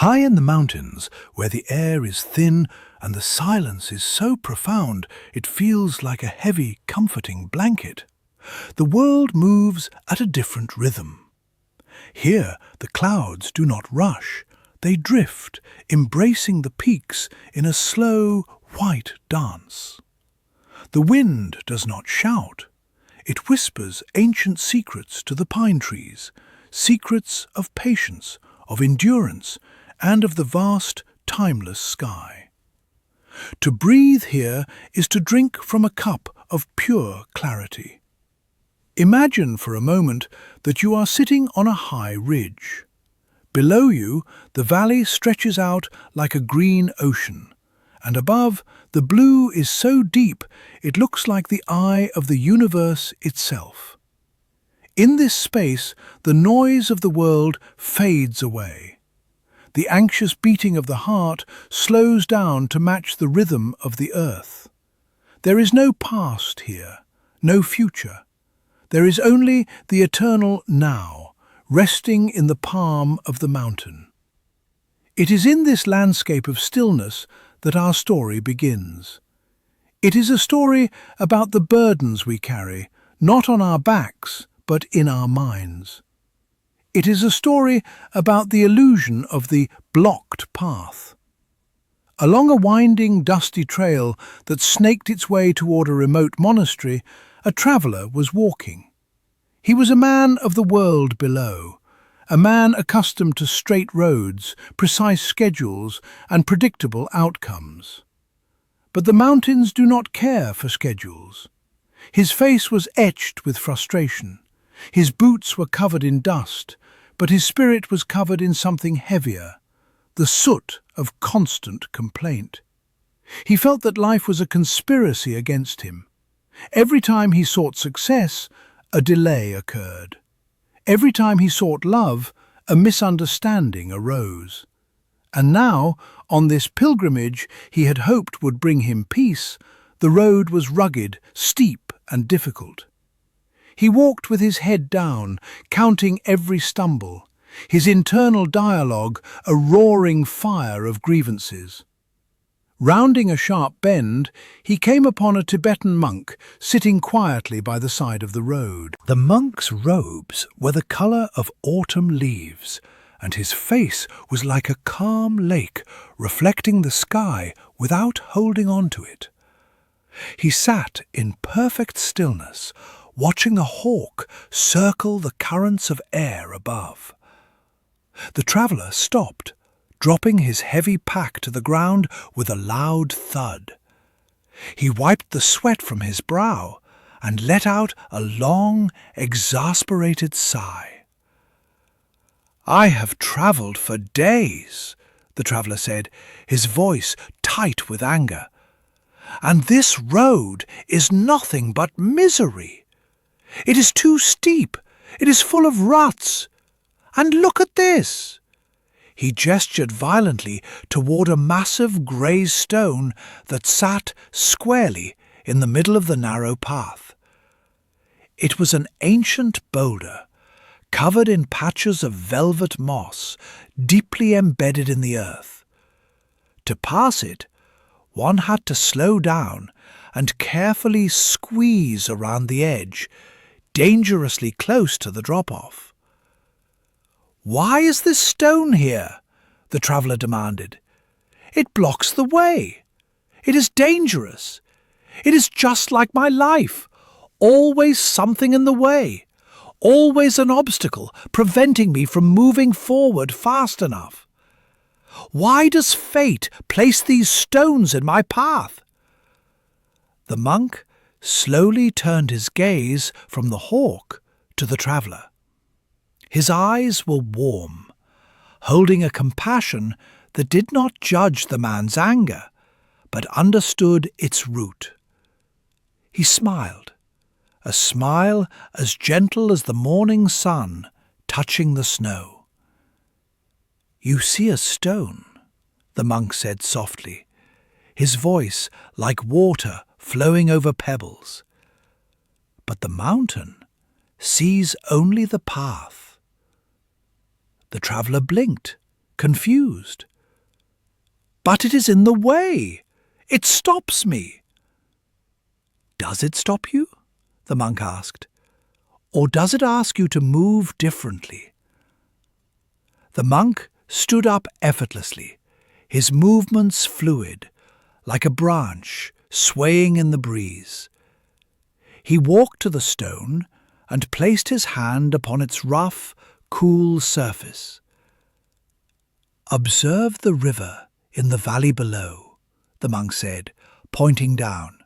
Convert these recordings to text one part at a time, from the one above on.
High in the mountains, where the air is thin and the silence is so profound it feels like a heavy, comforting blanket, the world moves at a different rhythm. Here the clouds do not rush, they drift, embracing the peaks in a slow, white dance. The wind does not shout. It whispers ancient secrets to the pine trees, secrets of patience, of endurance, and of the vast, timeless sky. To breathe here is to drink from a cup of pure clarity. Imagine for a moment that you are sitting on a high ridge. Below you, the valley stretches out like a green ocean, and above, the blue is so deep it looks like the eye of the universe itself. In this space, the noise of the world fades away. The anxious beating of the heart slows down to match the rhythm of the earth. There is no past here, no future. There is only the eternal now, resting in the palm of the mountain. It is in this landscape of stillness that our story begins. It is a story about the burdens we carry, not on our backs, but in our minds. It is a story about the illusion of the blocked path. Along a winding, dusty trail that snaked its way toward a remote monastery, a traveller was walking. He was a man of the world below, a man accustomed to straight roads, precise schedules, and predictable outcomes. But the mountains do not care for schedules. His face was etched with frustration. His boots were covered in dust, but his spirit was covered in something heavier, the soot of constant complaint. He felt that life was a conspiracy against him. Every time he sought success, a delay occurred. Every time he sought love, a misunderstanding arose. And now, on this pilgrimage he had hoped would bring him peace, the road was rugged, steep, and difficult. He walked with his head down, counting every stumble, his internal dialogue a roaring fire of grievances. Rounding a sharp bend, he came upon a Tibetan monk sitting quietly by the side of the road. The monk's robes were the colour of autumn leaves, and his face was like a calm lake reflecting the sky without holding on to it. He sat in perfect stillness, watching a hawk circle the currents of air above. The traveller stopped, dropping his heavy pack to the ground with a loud thud. He wiped the sweat from his brow and let out a long, exasperated sigh. "I have travelled for days," the traveller said, his voice tight with anger, "and this road is nothing but misery. It is too steep, it is full of ruts, and look at this." He gestured violently toward a massive grey stone that sat squarely in the middle of the narrow path. It was an ancient boulder, covered in patches of velvet moss, deeply embedded in the earth. To pass it, one had to slow down and carefully squeeze around the edge, dangerously close to the drop-off. "Why is this stone here?" the traveller demanded. "It blocks the way. It is dangerous. It is just like my life. Always something in the way. Always an obstacle preventing me from moving forward fast enough. Why does fate place these stones in my path?" The monk slowly turned his gaze from the hawk to the traveller. His eyes were warm, holding a compassion that did not judge the man's anger, but understood its root. He smiled, a smile as gentle as the morning sun touching the snow. "You see a stone," the monk said softly, his voice like water flowing over pebbles. "But the mountain sees only the path." The traveller blinked, confused. "But it is in the way. It stops me." "Does it stop you?" the monk asked. "Or does it ask you to move differently?" The monk stood up effortlessly, his movements fluid, like a branch swaying in the breeze. He walked to the stone and placed his hand upon its rough, cool surface. "Observe the river in the valley below," the monk said, pointing down.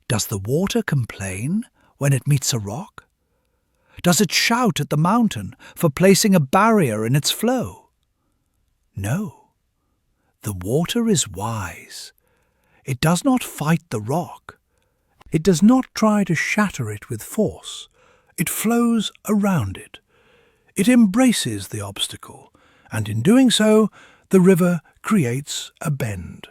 "Does the water complain when it meets a rock? Does it shout at the mountain for placing a barrier in its flow? No. The water is wise. It does not fight the rock. It does not try to shatter it with force. It flows around it. It embraces the obstacle, and in doing so, the river creates a bend.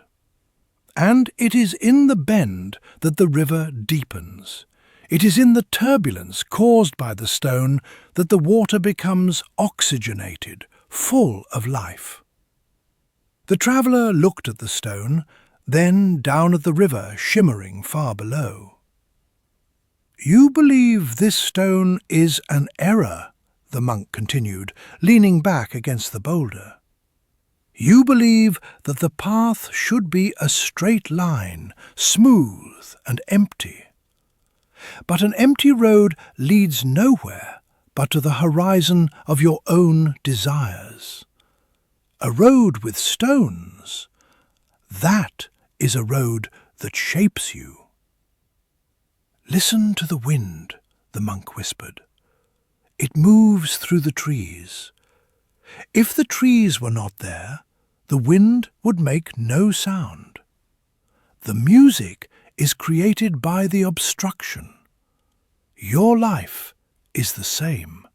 And it is in the bend that the river deepens. It is in the turbulence caused by the stone that the water becomes oxygenated, full of life." The traveller looked at the stone, then down at the river shimmering far below. "You believe this stone is an error," the monk continued, leaning back against the boulder. "You believe that the path should be a straight line, smooth and empty. But an empty road leads nowhere but to the horizon of your own desires. A road with stones, that is a road that shapes you." "Listen to the wind," the monk whispered. "It moves through the trees. If the trees were not there, the wind would make no sound. The music is created by the obstruction. Your life is the same."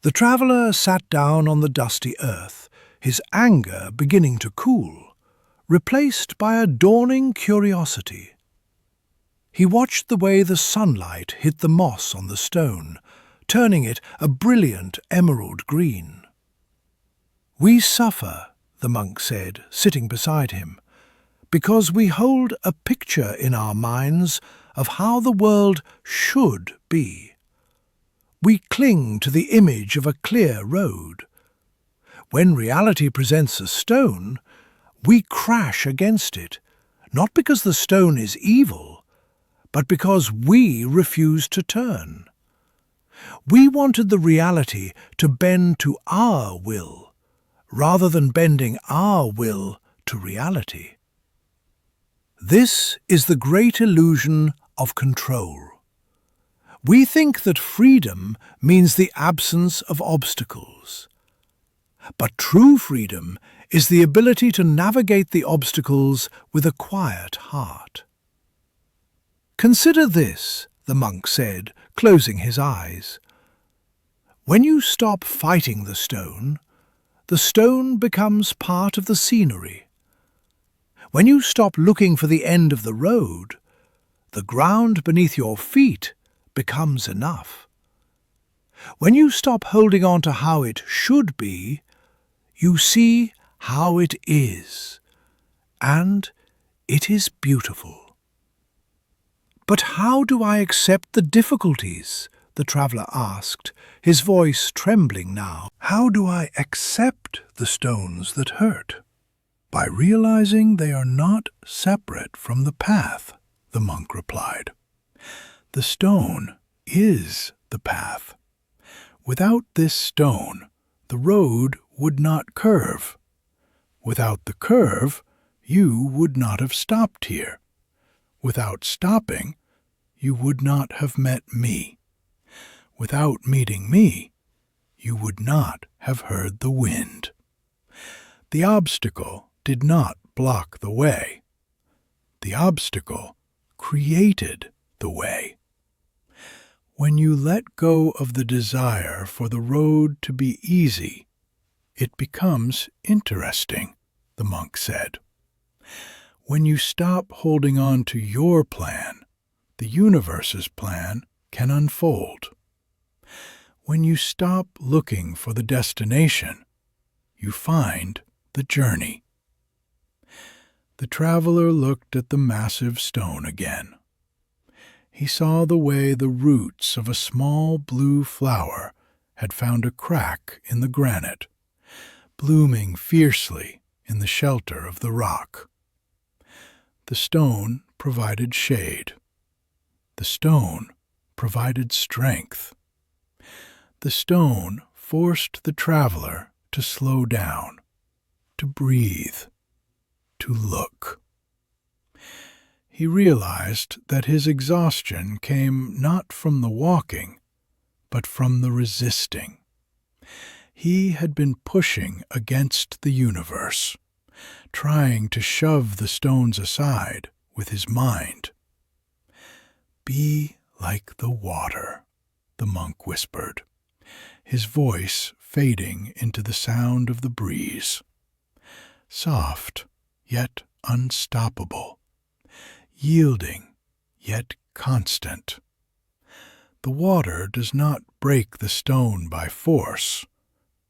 The traveller sat down on the dusty earth, his anger beginning to cool, replaced by a dawning curiosity. He watched the way the sunlight hit the moss on the stone, turning it a brilliant emerald green. "We suffer," the monk said, sitting beside him, "because we hold a picture in our minds of how the world should be. We cling to the image of a clear road. When reality presents a stone, we crash against it, not because the stone is evil, but because we refuse to turn. We wanted the reality to bend to our will, rather than bending our will to reality. This is the great illusion of control. We think that freedom means the absence of obstacles. But true freedom is the ability to navigate the obstacles with a quiet heart." "Consider this," the monk said, closing his eyes. "When you stop fighting the stone becomes part of the scenery. When you stop looking for the end of the road, the ground beneath your feet becomes enough. When you stop holding on to how it should be, you see how it is, and it is beautiful." "But how do I accept the difficulties?" the traveller asked, his voice trembling now. "How do I accept the stones that hurt?" "By realizing they are not separate from the path," the monk replied. "The stone is the path. Without this stone, the road would not curve. Without the curve, you would not have stopped here. Without stopping, you would not have met me. Without meeting me, you would not have heard the wind. The obstacle did not block the way. The obstacle created the way. When you let go of the desire for the road to be easy, it becomes interesting," the monk said. "When you stop holding on to your plan, the universe's plan can unfold. When you stop looking for the destination, you find the journey. The traveler looked at the massive stone again. He saw the way the roots of a small blue flower had found a crack in the granite, blooming fiercely in the shelter of the rock. The stone provided shade. The stone provided strength. The stone forced the traveler to slow down, to breathe, to look. He realized that his exhaustion came not from the walking, but from the resisting. He had been pushing against the universe, trying to shove the stones aside with his mind. "Be like the water," the monk whispered, his voice fading into the sound of the breeze. Soft, yet unstoppable. Yielding, yet constant. The water does not break the stone by force,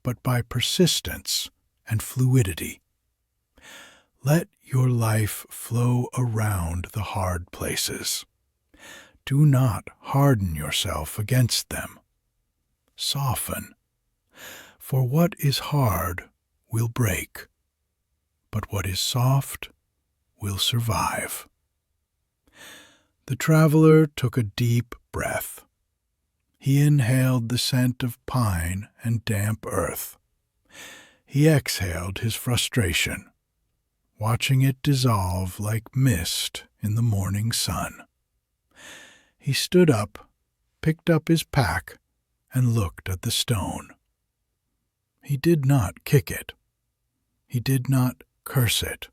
but by persistence and fluidity. Let your life flow around the hard places. Do not harden yourself against them. Soften, for what is hard will break, but what is soft will survive. The traveler took a deep breath. He inhaled the scent of pine and damp earth. He exhaled his frustration, watching it dissolve like mist in the morning sun. He stood up, picked up his pack, and looked at the stone. He did not kick it. He did not curse it.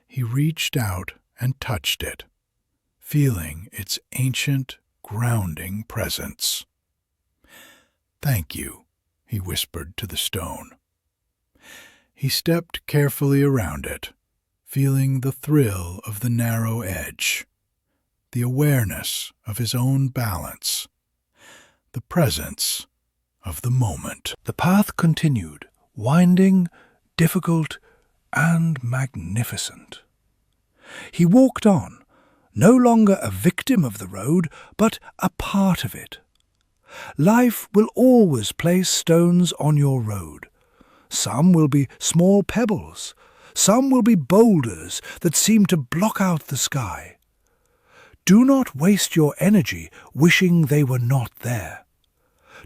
He reached out and touched it, feeling its ancient, grounding presence. "Thank you," he whispered to the stone. He stepped carefully around it, feeling the thrill of the narrow edge, the awareness of his own balance, the presence of the moment. The path continued, winding, difficult, and magnificent. He walked on, no longer a victim of the road, but a part of it. Life will always place stones on your road. Some will be small pebbles. Some will be boulders that seem to block out the sky. Do not waste your energy wishing they were not there.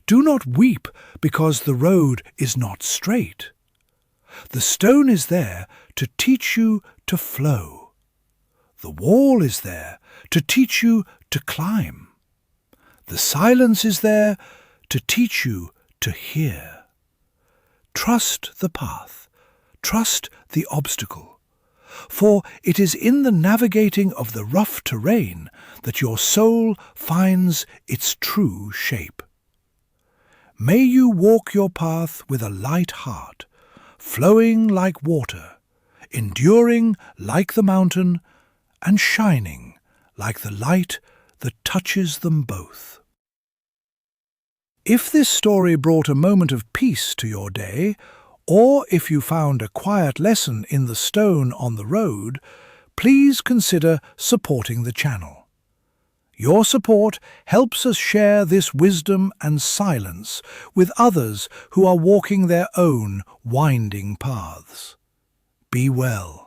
Do not weep because the road is not straight. The stone is there to teach you to flow. The wall is there to teach you to climb. The silence is there to teach you to hear. Trust the path, trust the obstacle, for it is in the navigating of the rough terrain that your soul finds its true shape. May you walk your path with a light heart, flowing like water, enduring like the mountain, and shining like the light that touches them both. If this story brought a moment of peace to your day, or if you found a quiet lesson in the stone on the road, please consider supporting the channel. Your support helps us share this wisdom and silence with others who are walking their own winding paths. Be well.